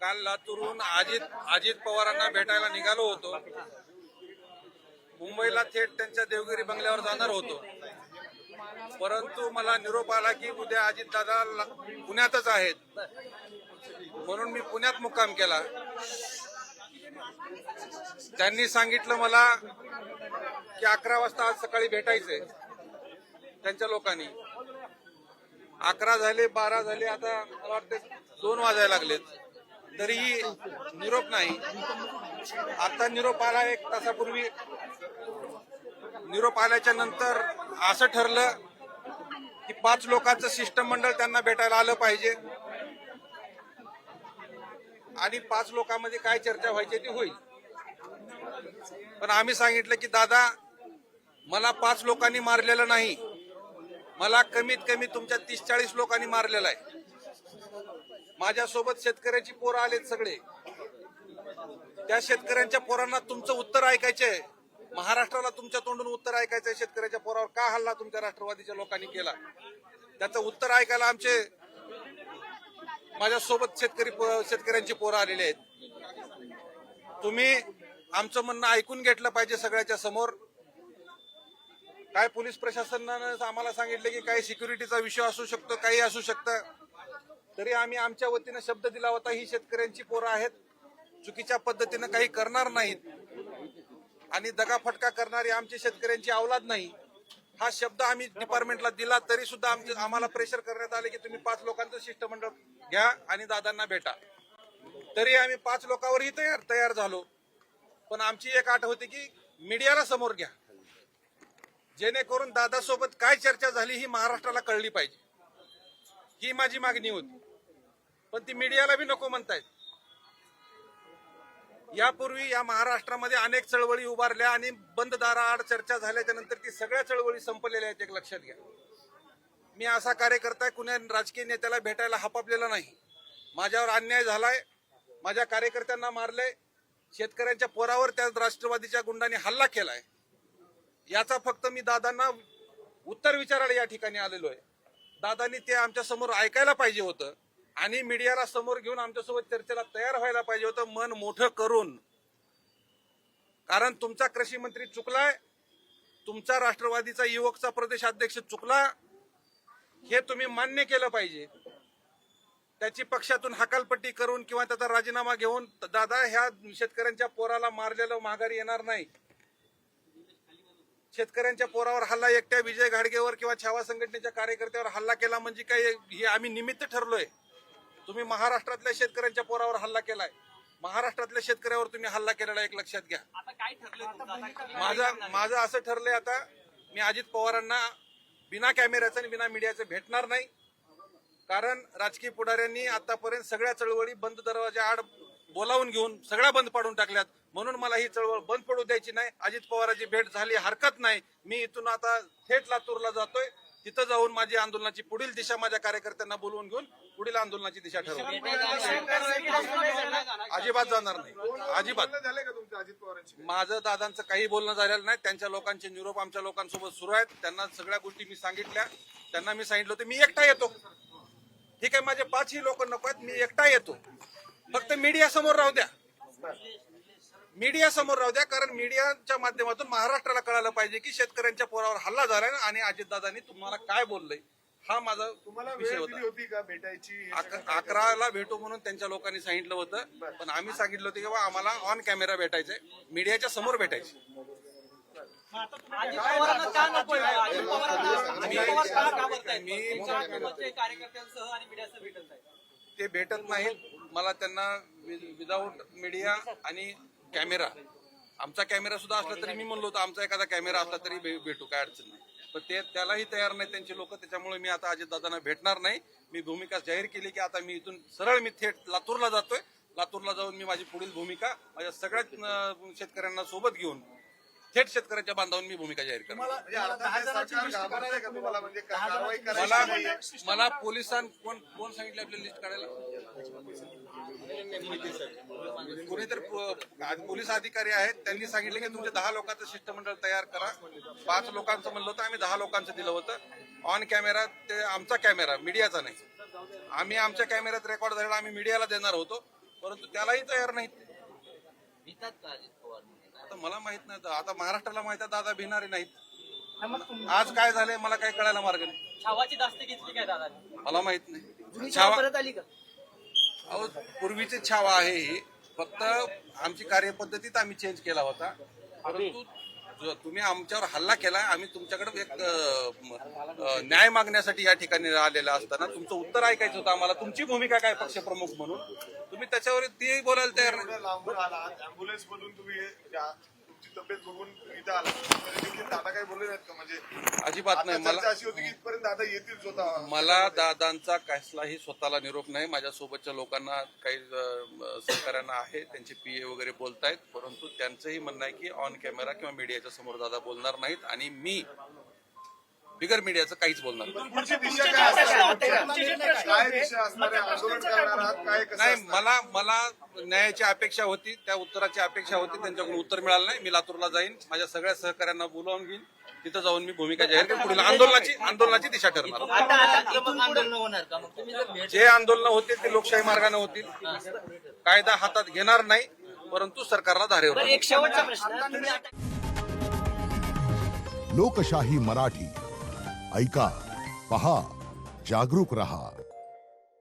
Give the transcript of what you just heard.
काल लातूरहून अजित पवारांना भेटायला निघालो होतो. मुंबईला थेट त्यांच्या देवगिरी बंगल्यावर जाणार होतो, परंतु मला निरोप आला की उद्या अजितदादा पुण्यातच आहेत, म्हणून मी पुण्यात मुक्काम केला. त्यांनी सांगितलं मला की 11 वाजता आज सकाळी भेटायचंय त्यांच्या लोकांनी. 11 झाले, 12 झाले, आता मला वाटतं 2 वाजायला लागलेत, तरीही निरोप नाही. आता निरोप आला 1 तासापूर्वी. निरोप आल्याच्या नंतर असं ठरलं की 5 लोकांचं शिष्टमंडळ त्यांना भेटायला आलं पाहिजे आणि 5 लोकांमध्ये काय चर्चा व्हायची ती होईल. पण आम्ही सांगितलं की दादा, मला 5 लोकांनी मारलेलं नाही, मला कमीत कमी तुमच्या 30-40 लोकांनी मारलेलं आहे. माझ्यासोबत शेतकऱ्याची पोरं आलेत सगळे. त्या शेतकऱ्यांच्या पोरांना तुमचं उत्तर ऐकायचंय. महाराष्ट्राला तुमच्या तोंडून उत्तर ऐकायचंय. शेतकऱ्याच्या पोरावर का हल्ला तुमच्या राष्ट्रवादीच्या लोकांनी केला, त्याचं उत्तर ऐकायला माझ्यासोबत शेतकऱ्यांची पोरं आलेली आहेत. तुम्ही आमचं म्हणणं ऐकून घेतलं पाहिजे सगळ्याच्या समोर. काय पोलीस प्रशासनानं आम्हाला सांगितलं की काही सिक्युरिटीचा विषय असू शकतो, काही असू शकतं, तरी आम्ही आमच्या वतीनं शब्द दिला होता ही शेतकऱ्यांची पोरं आहेत, चुकीच्या पद्धतीनं काही करणार नाहीत आणि दगाफटका करणारी आमची शेतकऱ्यांची औलाद नाही, हा शब्द आम्ही डिपार्टमेंटला दिला. तरी सुद्धा आम्हाला प्रेशर करण्यात आले की तुम्ही 5 लोकांचं शिष्टमंडळ घ्या आणि दादांना भेटा. तरी आम्ही 5 लोकांवरही तयार झालो. पण आमची एक अट होती की मीडियाला समोर घ्या, जेणेकरून दादासोबत काय चर्चा झाली ही महाराष्ट्राला कळली पाहिजे, ही माझी मागणी होती. पण ती मीडियाला बी नको म्हणतायत. यापूर्वी या महाराष्ट्रामध्ये अनेक चळवळी उभारल्या आणि बंद दाराआड चर्चा झाल्याच्या नंतर ती सगळ्या चळवळी संपलेल्या आहेत, एक लक्षात घ्या. मी असा कार्यकर्ता कुण्या राजकीय नेत्याला भेटायला हपापलेला नाही. माझ्यावर अन्याय झालाय, माझ्या कार्यकर्त्यांना मारलंय, शेतकऱ्यांच्या पोरावर त्या राष्ट्रवादीच्या गुंडांनी हल्ला केलाय. याचा फक्त मी दादांना उत्तर विचारायला या ठिकाणी आलेलो आहे. दादांनी ते आमच्या समोर ऐकायला पाहिजे होतं आणि मीडियाला समोर घेऊन आमच्यासोबत चर्चेला तयार व्हायला पाहिजे होतं, मन मोठं करून. कारण तुमचा कृषी मंत्री चुकलाय, तुमचा राष्ट्रवादीचा युवकचा प्रदेश अध्यक्ष चुकला, हे तुम्ही मान्य केलं पाहिजे. त्याची पक्षातून हकालपट्टी करून किंवा त्याचा राजीनामा घेऊन दादा ह्या शेतकऱ्यांच्या पोराला मारलेलं माघारी येणार नाही. शेतकऱ्यांच्या पोरावर हल्ला एकट्या विजय घाडगेवर किंवा छावा संघटनेच्या कार्यकर्त्यावर हल्ला केला म्हणजे काय हे आम्ही निमित्त ठरलोय? तुम्ही महाराष्ट्रातल्या शेतकऱ्यांच्या पोरावर हल्ला केलाय, महाराष्ट्रातल्या शेतकऱ्यावर तुम्ही हल्ला केलेला, एक लक्षात घ्या. माझं असं ठरलंय आता, मी अजित पवारांना बिना कॅमेऱ्याचं आणि बिना मीडियाचं भेटणार नाही. कारण राजकीय पुढाऱ्यांनी आतापर्यंत सगळ्या चळवळी बंद दरवाजा आड बोलावून घेऊन सगळ्या बंद पाडून टाकल्यात, म्हणून मला ही चळवळ बंद पडू द्यायची नाही. अजित पवारांची भेट झाली हरकत नाही. मी इथून आता थेट लातूरला जातोय. तिथं जाऊन माझी आंदोलनाची पुढील दिशा माझ्या कार्यकर्त्यांना बोलवून घेऊन पुढील आंदोलनाची दिशा ठरवू. अजिबात जाणार नाही, अजिबात. माझं दादांचं काही बोलणं झालेलं नाही. त्यांच्या लोकांचे निरोप आमच्या लोकांसोबत सुरू आहेत. त्यांना सगळ्या गोष्टी मी सांगितल्या. त्यांना मी सांगितलं होतं मी एकटा येतो. ठीक आहे, माझे 5ही लोक नको आहेत, मी एकटा येतो. फक्त मीडिया समोर राहू द्या, मीडिया समोर राहू द्या. कारण मीडियाच्या माध्यमातून महाराष्ट्राला कळायला पाहिजे की शेतकऱ्यांच्या पोरावर हल्ला झालाय आणि अजितदादांनी तुम्हाला काय बोललंय, हा माझा विषय होता. भेटायची 11ला भेटू म्हणून त्यांच्या लोकांनी सांगितलं होतं, पण आम्ही सांगितलं होतं की बाबा आम्हाला ऑन कॅमेरा भेटायचंय, मीडियाच्या समोर भेटायचं. ते भेटत नाहीत मला. त्यांना विदाऊट मीडिया आणि कॅमेरा, आमचा कॅमेरा सुद्धा असला तरी मी म्हणलो होतो आमचा एखादा कॅमेरा असला तरी भेटू, काय अडचण नाही. पण ते त्यालाही तयार नाही त्यांचे लोक. त्याच्यामुळे मी आता अजितदादांना भेटणार नाही. मी भूमिका जाहीर केली की आता मी इथून सरळ मी थेट लातूरला जातोय. लातूरला जाऊन मी माझी पुढील भूमिका माझ्या सगळ्याच शेतकऱ्यांना सोबत घेऊन थेट शेतकऱ्याच्या बांधावून मी भूमिका जाहीर करतो. मला पोलिसांनी कोण सांगितलं आपल्याला लिस्ट काढायला? कोणीतरी पोलीस अधिकारी आहेत, त्यांनी सांगितले की तुमचे 10 लोकांचं शिष्टमंडळ तयार करा. 5 लोकांचं म्हणलं होतं, आम्ही 10 लोकांचं दिलं होतं. ऑन कॅमेरा ते आमचा कॅमेरा, मीडियाचा नाही. आम्ही आमच्या कॅमेऱ्यात रेकॉर्ड झालेला आम्ही मीडियाला देणार होतो. परंतु त्यालाही तयार नाहीत. भितात का अजित पवार म्हणून? आता मला माहित नाही, आता महाराष्ट्राला माहित आहे दादा भिणारे नाहीत. मग आज काय झालंय मला काय कळायला मार्ग नाही. छावाची दास्ती घेतली काय दादा? मला माहित नाही. जुनी छावा परत आली का? अहो पूर्वीची छावा आहे ही, फक्त आमची कार्यपद्धतीत आम्ही चेंज केला होता. परंतु तुम्ही आमच्यावर हल्ला केला, आम्ही तुमच्याकडे एक न्याय मागण्यासाठी या ठिकाणी आलेला असताना तुमचं उत्तर ऐकायचं होतं आम्हाला. तुमची भूमिका काय पक्षप्रमुख म्हणून, तुम्ही त्याच्यावर तेही बोलायला तयार नाही. एवढ्या लांबून आलात, अँब्युलन्स मधून तुम्ही तुमची तब्येत बघून इथं आला, दादा काही बोलले नाहीत का? म्हणजे अजिबात नाही. चर्चा अशी होती की इथपर्यंत दादा येतील स्वतः. मला दादांचा कसलाही स्वतःला निरोप नाही. माझ्यासोबतच्या लोकांना काही सहकार्यांना आहे, त्यांचे पीए वगैरे बोलतायत, परंतु त्यांचंही म्हणणं आहे की ऑन कॅमेरा किंवा मीडियाच्या समोर दादा बोलणार नाहीत आणि मी बिगर मीडियाचं काहीच बोलणार नाही. पुढची दिशा काय असणार? काय दिशा असणार आहे? आंदोलन करणार आहात काय? कसं नाही, असणार? मला न्यायाची अपेक्षा होती, त्या उत्तराची अपेक्षा होती, त्यांच्याकडून उत्तर मिळालं नाही. मी लातूरला जाईन, माझ्या सगळ्या सहकाऱ्यांना बोलावून घेईन, तिथं जाऊन मी भूमिका जाहीर करेन. पुढील आंदोलनाची दिशा ठरणार. आता इथून आंदोलन होणार का? मग तुम्ही जर भेट जे आंदोलन होतील ते लोकशाही मार्गाने होतील. कायदा हातात घेणार नाही, परंतु सरकारला धारेवर आणणार. एक शेवटचा प्रश्न, तुम्ही आता लोकशाही मराठी ऐका, पहा, जागरूक रहा.